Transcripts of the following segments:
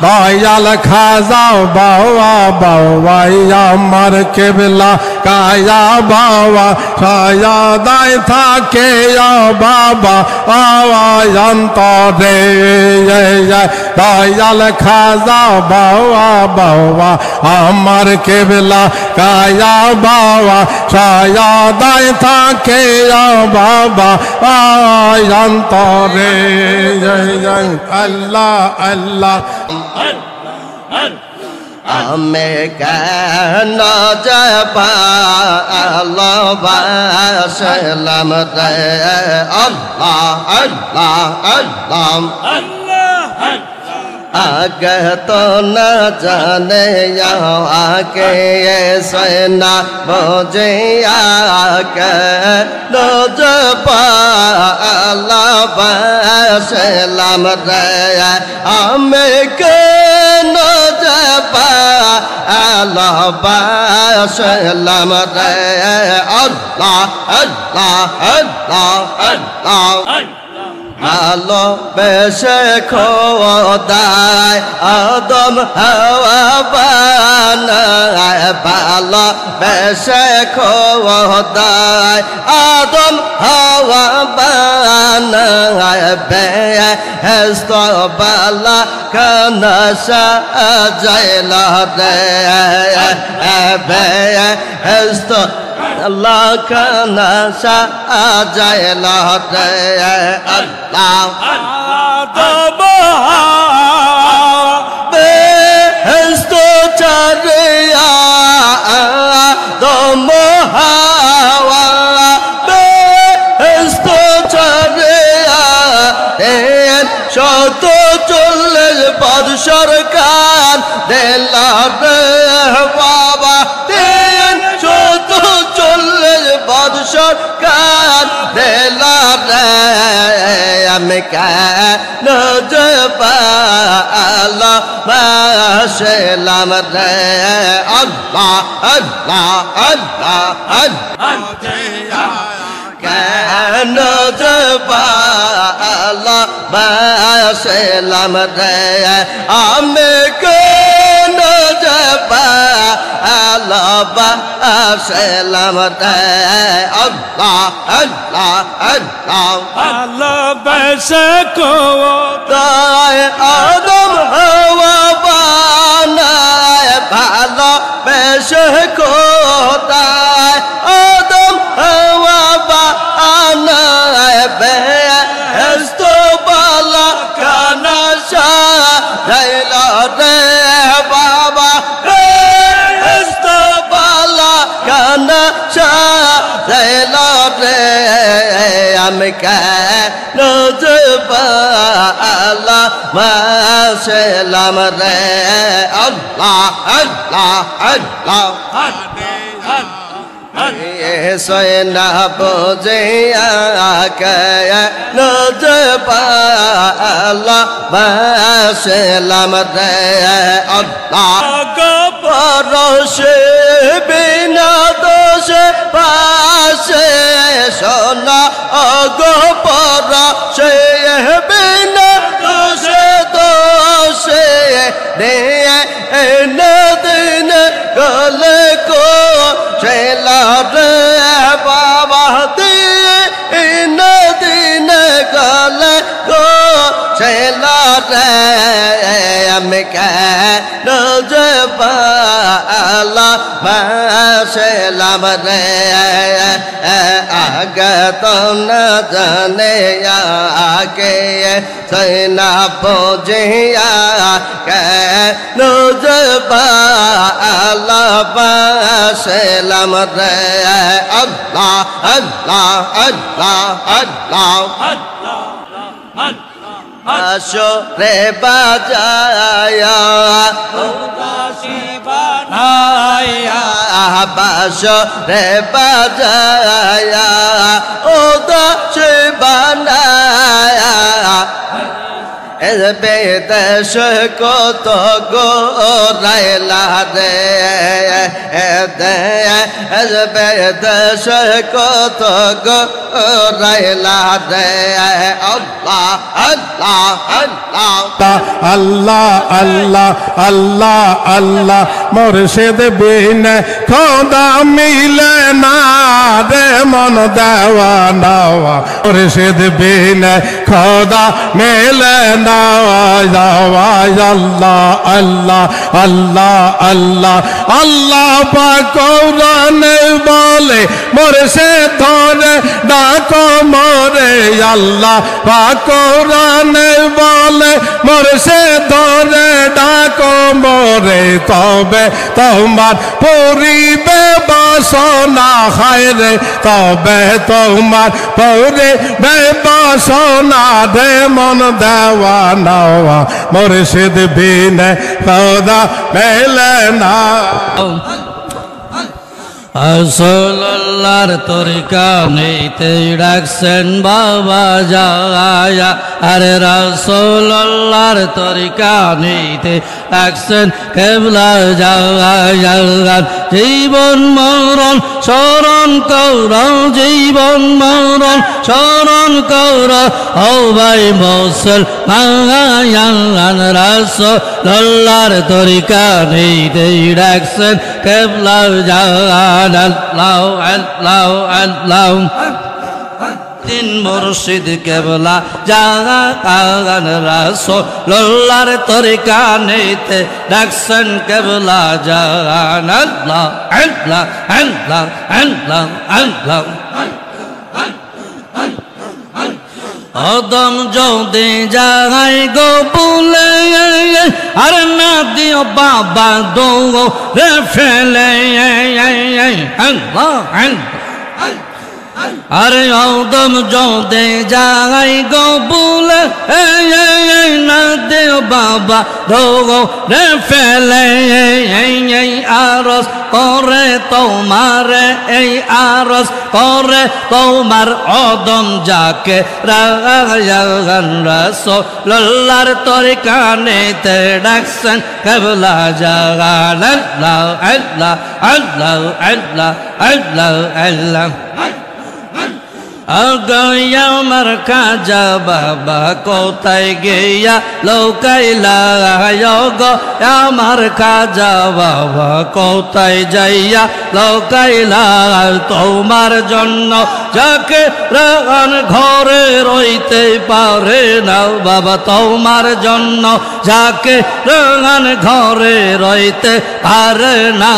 দয়াল খাজা বাবা বাবা আমার কেবলা কায়া বাবা সায়াদায় থাকে বাবা অন্তরে দয়াল খাজা বাবা বাবা আমার কেবলা কায়া বাবা সায়াদায় থাকে বাবা অন্তরে আল্লাহ আল্লাহ আমি কেন যাবা ভালোবাসলাম রে আল্লাহ আল্লাহ আল্লাহ আগে তো না জানে আগে সেনা বোঝে আগে নজবা ভালোবাসলাম রে আমি কেন যাবা ভালোবাসলাম রে আল্লাহ আল্লাহ আল্লাহ আল্লাহ ভালো বেশে খোদায় আদম হাওয়া বানায় ভালো বেশে খোদায় আদম হাওয়া বানায় বেহেশত বালা খানা সাজাইলা রে বেহেশত আল্লাহ খানা সাজাইলা রে আল্লাহ বেহেশত চারিয়া আদম হাওয়া বেহেশত চারিয়া 140 বৎসর কাল দিলা রে বাবা 140 বৎসর কাল দিলা রে আমি কেন যাবা ভালোবাসলাম রে আল্লাহ আল্লাহ আল্লাহ আল্লাহ কেন যাবা ভালোবাসলাম রে আমি কেন যাবা ভালোবাসলাম রে আল্লাহ আল্লাহ আল্লাহ ভালোবাসে খোদায় আদম হাওয়া বানায় ভালোবাসে খোদায় আদম হাওয়া বানায় বেহেশত বালা খানা সাজাইলা রে বাবা বেহেশত বালা খানা সাজাইলা রে আমি কেন যাবা ভালোবাসলাম রে আল্লাহ আল্লাহ আল্লাহ সেনা বোঝে কেন যাবা ভালোবাসলাম রে আল্লাহ পরশে বিনা দোষে পাশে সোনা অগো পরশে বিনা দোষে দোষে দিন গলে কো ছেলা রে বাবা দিন গলে কো ছেলা রে আমি কেন যাবা ভালোবাসলাম রে আগে তো না জানে আগে সেনা বোঝিয়া কেন যাবা ভালোবাসলাম রে আল্লাহ আল্লাহ আল্লাহ আল্লাহ আসো রে বাজায়া উদাসী বানায়া বাসো রে বাজায়া উদাসী বানায়া বেদেশ কত গো রাইলা রে বেদেশ কত গো রাইলা রে আল্লাহ আল্লাহ আল্লাহ আল্লাহ আল্লাহ আল্লাহ আল্লাহ মুর্শিদ বিন খোদা মিলে না রে মন দেওয়ানা মুর্শিদ বিন খোদা মিলে না আল্লাহ আল্লাহ আল্লাহ আল্লাহ আল্লাহ পাক কোরআনে বলে মুর্শিদ ধরে ডাকো মোরে আল্লাহ পাক কোরআনে বলে মুর্শিদ ধরে ডাকো মোরে তবে তোমার পরিবে বাসনা হায় রে তবে তোমার পরিবে বাসনা রে মন দেওয়ানা মুর্শিদ বিন খোদা মেলে না রাসূলুল্লাহর তরিকা নিতে ডাকছেন বাবা যায়া আরে রাসূলুল্লাহর তরিকা নিতে ডাকছেন কেবলা যায়া জীবন মরণ স্মরণ কর জীবন মরণ স্মরণ কর ও ভাই মুসলমান রাসূলুল্লাহর তরিকা নিতে ডাকছেন কেবলা যায়া আল্লাহ আল্লাহ আল্লাহ দিন মুর্শিদ কেবলা জাগান রাসূলুল্লাহর তরিকা নিতে ডাকছেন কেবলা জাগান আল্লাহ আল্লাহ আল্লাহ আল্লাহ আল্লাহ অদম যদি যাই গো বলে আর না দিও বাবা দো রে ফেলে আরে অদম যদি যাই গো বলে না দিও বাবা দো রে ফেলে আরস করে তোমার এই আরস করে তোমার অদম যাকে রাসূলুল্লাহর তরিকা নিতে ডাকছেন কেবলা জাগান আল্লাহ আল্লাহ আল্লাহ আল্লাহ আল্লাহ আল্লাহ আগয়া আমার খাজা বাবা কোথায় গিয়া লৌকাইলা গো আমার খাজা বাবা কোথায় যাইয়া লৌকাইলা তোমার জন্য যাকে রান ঘরে রইতে পারে না বাবা তোমার জন্য যাকে রান ঘরে রইতে পারে না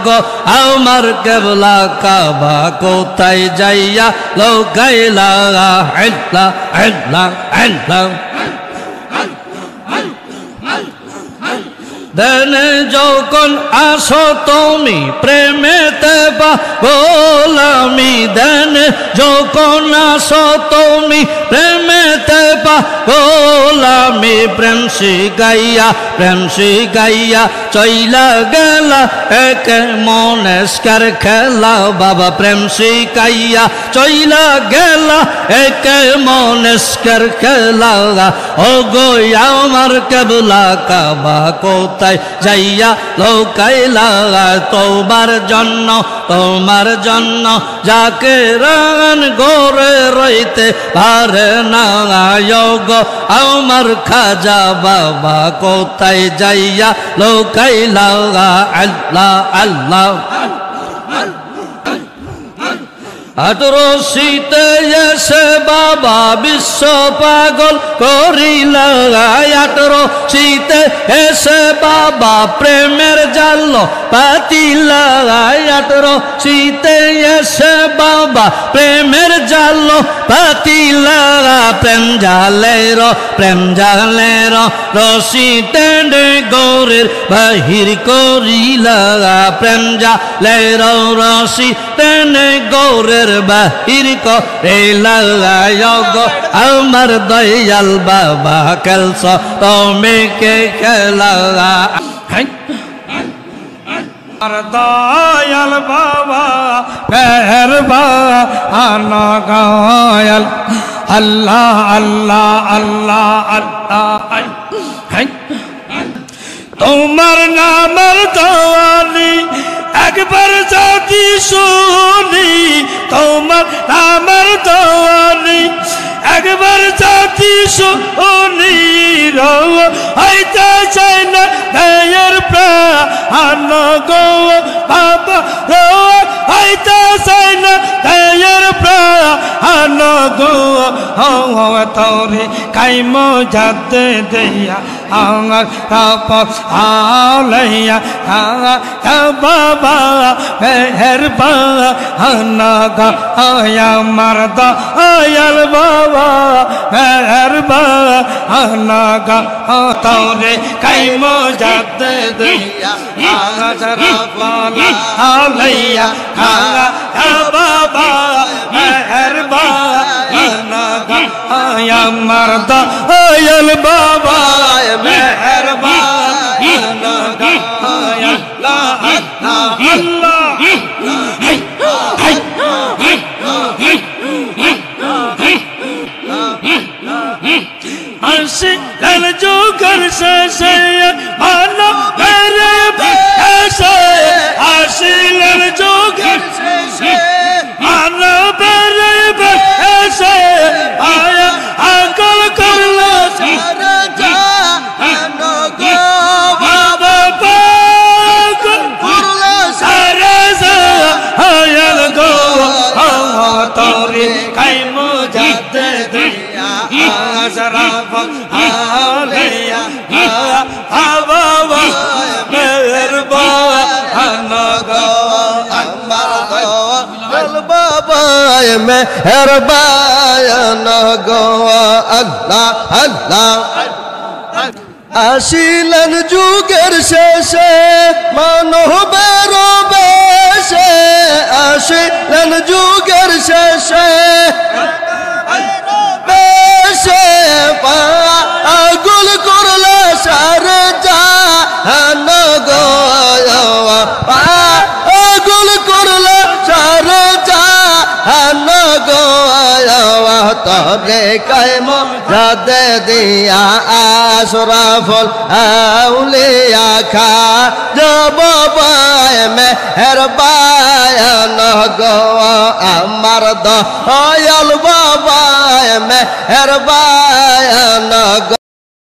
গো আমার কেবলা কাবা কোথায় যাইয়া লৌকাইলা আল্লাহ আল্লাহ আল্লাহ দেনে যখন আসো তুমি প্রেমেতে গোলামি দেনে যখন আসো তুমি প্রেমেতে গোলামি প্রেম শিখাইয়া চইলা গেলা এক মনস্কার খেলা বাবা প্রেম শিখাইয়া চইলা গেলা এক মনস্কার খেলা ও গো আমার কেবলা কাবা কোথায় যাইয়া লৌকাইলা তোমার জন্য যাকে রান গোরে রইতে পারে না গো আমার খাজা বাবা কোথায় যাইয়া লৌকাইলা আল্লাহ আল্লাহ আটরো শীতে এসে বাবা বিশ্ব পাগল করিলা আটরো শীতে এসে বাবা প্রেমের জাল পাতিলা আটরো শীতে এসে বাবা প্রেমের জাল পাতিলা প্রেম জালের রশি টেনে গৌরের বাহির করিলা প্রেম জালের রশি টেনে গৌরের বাহির করিলা গো আমার দয়াল বাবা কেলস তুমি কে খেলা দয়াল বাবা মেহরবান গায়াল আল্লাহ আল্লাহ আল্লাহ আল্লাহ তোমার নামের দোয়ালি একবার যদি শুনি তোমার নামের দোয়ালি একবার যদি শুনি রো হইতে চাই না দয়ার প্রাণ গো বাবা রো হইতে চাই না দয়ার প্রাণ গো তোরে কাইম যাতে দেয়া আমার কাপ আলয়া বাবা মেহরবান গো আমার দয়াল বাবা মেহরবান গো তোরে কাইম যাতে দেয়া আমার কাপ আলয়া বাবা মেহরবান গো আমার দয়াল বাবা মেহরবান গো আল্লাহ আল্লাহ আসিলেন যুগের শেষে মানব মেরে এসে আসিলেন যুগের শেষে মানব মেরে এসে আয়া আকল করলো সারা জাহান গো বাবা পাগল করলো সারা জাহান গো তোরে কাইম যাতে দিয়া আশরাফ আলিয়া বাবা মেহরবান গো আমার বাবা মেহরবান গো আল্লাহ আল্লাহ আসিলেন যুগের শেষে মানবের বেশে আসিলেন যুগের শেষে বেশে পাগল করলে সারে জাহান গো পাগল করলে সারে জাহান গো তোরে কাইম যাতে দিয়া আশরাফুল আউলিয়া খা জব মেহরবান গো আমার দয়াল বাবা মেহরবান গো